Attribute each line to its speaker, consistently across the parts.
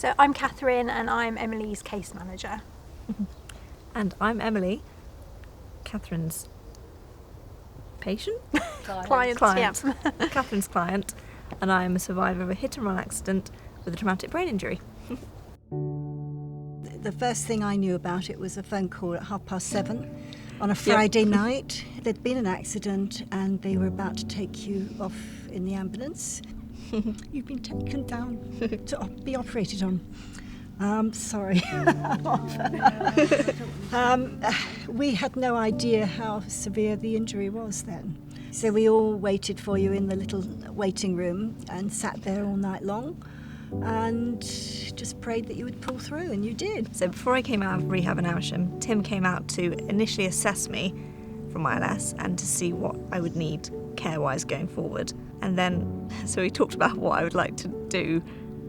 Speaker 1: So I'm Catherine and I'm Emily's case manager.
Speaker 2: And I'm Emily, Catherine's patient?
Speaker 1: Client.
Speaker 2: Yeah. Catherine's client, and I am a survivor of a hit-and-run accident with a traumatic brain injury.
Speaker 3: The first thing I knew about it was a phone call at 7:30 on a Friday night. There'd been an accident and they were about to take you off in the ambulance. You've been taken down to be operated on. Sorry. We had no idea how severe the injury was then. So we all waited for you in the little waiting room and sat there all night long and just prayed that you would pull through, and you did.
Speaker 2: So before I came out of rehab in Amersham, Tim came out to initially assess me from ILS and to see what I would need care-wise going forward. And then, so he talked about what I would like to do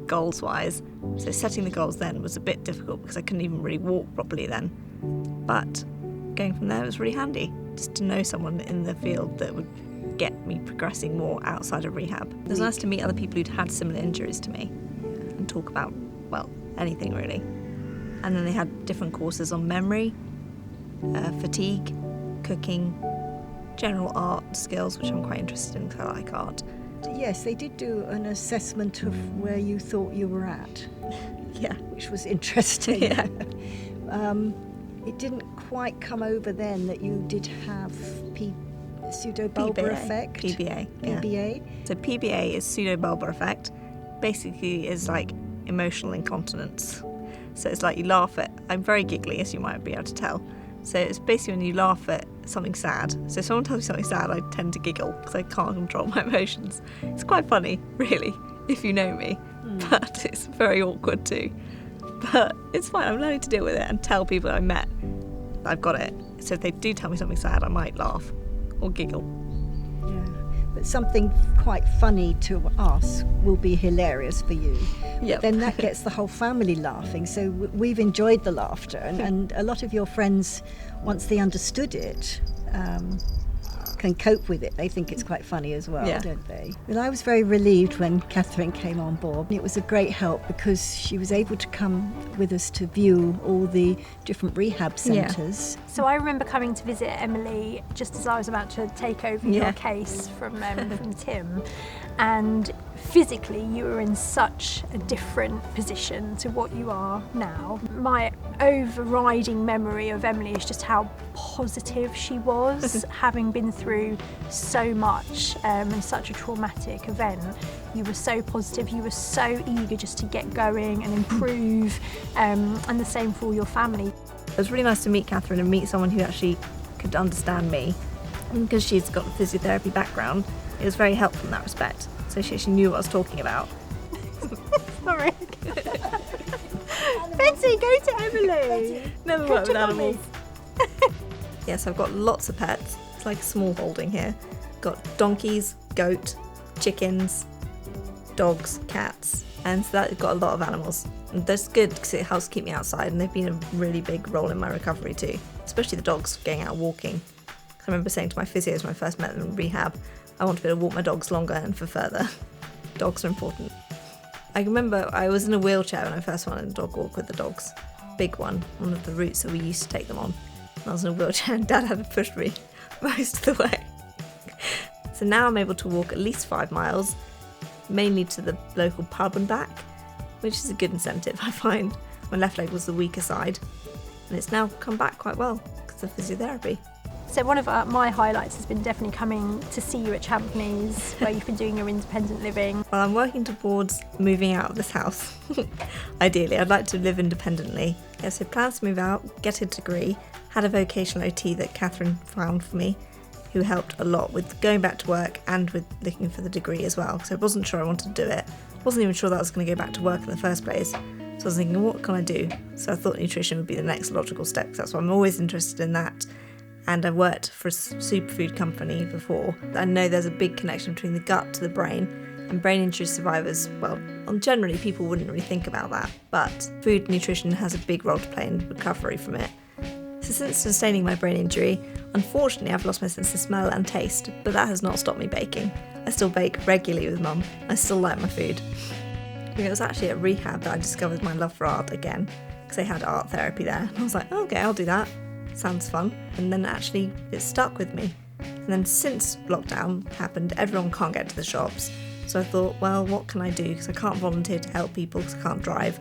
Speaker 2: goals-wise. So setting the goals then was a bit difficult because I couldn't even really walk properly then. But going from there was really handy, just to know someone in the field that would get me progressing more outside of rehab. It was nice to meet other people who'd had similar injuries to me and talk about, well, anything really. And then they had different courses on memory, fatigue, cooking, general art skills, which I'm quite interested in because I like art.
Speaker 3: Yes, they did do an assessment of where you thought you were at.
Speaker 2: Yeah.
Speaker 3: Which was interesting.
Speaker 2: Yeah.
Speaker 3: It didn't quite come over then that you did have pseudobulbar effect.
Speaker 2: PBA.
Speaker 3: PBA.
Speaker 2: Yeah. So PBA is pseudobulbar effect. Basically is like emotional incontinence. So it's like you laugh at, I'm very giggly as you might be able to tell. So it's basically when you laugh at something sad. So if someone tells me something sad, I tend to giggle because I can't control my emotions. It's quite funny, really, if you know me. But it's very awkward too. But it's fine, I'm learning to deal with it and tell people I met I've got it. So if they do tell me something sad, I might laugh or giggle.
Speaker 3: Yeah, but something quite funny to us will be hilarious for you.
Speaker 2: Yep.
Speaker 3: Then that gets the whole family laughing. So we've enjoyed the laughter, and a lot of your friends, once they understood it, can cope with it. They think it's quite funny as well, don't they? Well, I was very relieved when Catherine came on board. It was a great help because she was able to come with us to view all the different rehab centres.
Speaker 1: Yeah. So I remember coming to visit Emily just as I was about to take over your case from Tim, and physically you were in such a different position to what you are now. My overriding memory of Emily is just how positive she was, having been through so much and such a traumatic event. You were so positive, you were so eager just to get going and improve, and the same for all your family.
Speaker 2: It was really nice to meet Catherine and meet someone who actually could understand me. And because she's got a physiotherapy background, it was very helpful in that respect. So she actually knew what I was talking about.
Speaker 1: Sorry. Betsy, go to Emily.
Speaker 2: Never worked with animals. Yes, I've got lots of pets. It's like a small holding here. Got donkeys, goat, chickens, dogs, cats, and so that's got a lot of animals. And that's good because it helps keep me outside, and they've been a really big role in my recovery too, especially the dogs going out walking. I remember saying to my physios when I first met them in rehab, I want to be able to walk my dogs longer and for further. Dogs are important. I remember I was in a wheelchair when I first went on a dog walk with the dogs. Big one of the routes that we used to take them on. And I was in a wheelchair and Dad had to push me most of the way. So now I'm able to walk at least 5 miles, mainly to the local pub and back, which is a good incentive, I find. My left leg was the weaker side, and it's now come back quite well because of physiotherapy.
Speaker 1: So one of my highlights has been definitely coming to see you at Champneys, where you've been doing your independent living.
Speaker 2: Well, I'm working towards moving out of this house. Ideally, I'd like to live independently. Yeah, so plans to move out, get a degree, had a vocational OT that Catherine found for me, who helped a lot with going back to work and with looking for the degree as well, because I wasn't sure I wanted to do it. Wasn't even sure that I was going to go back to work in the first place. So I was thinking, what can I do? So I thought nutrition would be the next logical step, because that's why I'm always interested in that. And I've worked for a superfood company before. I know there's a big connection between the gut to the brain, and brain injury survivors, well, generally people wouldn't really think about that, but food nutrition has a big role to play in recovery from it. So since sustaining my brain injury, unfortunately I've lost my sense of smell and taste, but that has not stopped me baking. I still bake regularly with Mum. I still like my food. It was actually at rehab that I discovered my love for art again, because they had art therapy there. And I was like, oh, okay, I'll do that. Sounds fun. And then actually it stuck with me. And then since lockdown happened, everyone can't get to the shops. So I thought, well, what can I do? Because I can't volunteer to help people because I can't drive.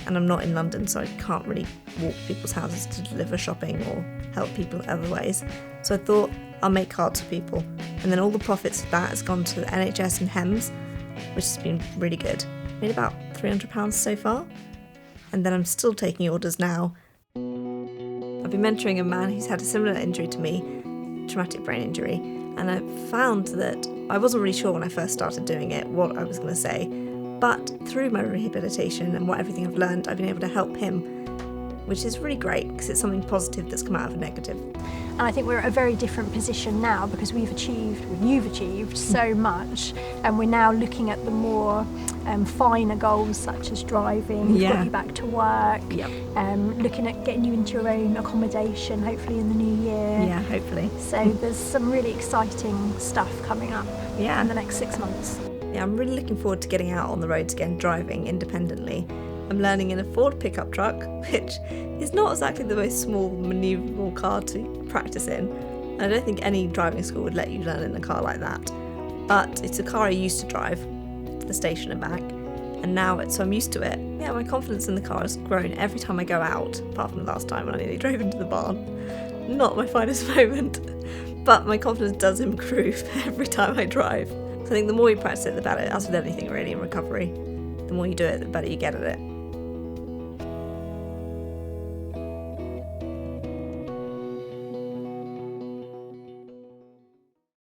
Speaker 2: And I'm not in London, so I can't really walk to people's houses to deliver shopping or help people other ways. So I thought, I'll make cards for people. And then all the profits of that has gone to the NHS and HEMS, which has been really good. Made about £300 so far. And then I'm still taking orders now. I've been mentoring a man who's had a similar injury to me, traumatic brain injury, and I found that I wasn't really sure when I first started doing it what I was going to say, but through my rehabilitation and everything I've learned, I've been able to help him, which is really great because it's something positive that's come out of a negative.
Speaker 1: And I think we're at a very different position now because you've achieved so much, and we're now looking at the more finer goals such as driving, got you back to work, looking at getting you into your own accommodation, hopefully in the new year.
Speaker 2: Yeah, hopefully.
Speaker 1: So there's some really exciting stuff coming up in the next 6 months.
Speaker 2: Yeah, I'm really looking forward to getting out on the roads again, driving independently. I'm learning in a Ford pickup truck, which is not exactly the most small, manoeuvrable car to practice in. I don't think any driving school would let you learn in a car like that. But it's a car I used to drive to the station and back, and now so I'm used to it. Yeah, my confidence in the car has grown every time I go out, apart from the last time when I nearly drove into the barn. Not my finest moment, but my confidence does improve every time I drive. So I think the more you practice it, the better, as with anything really in recovery. The more you do it, the better you get at it.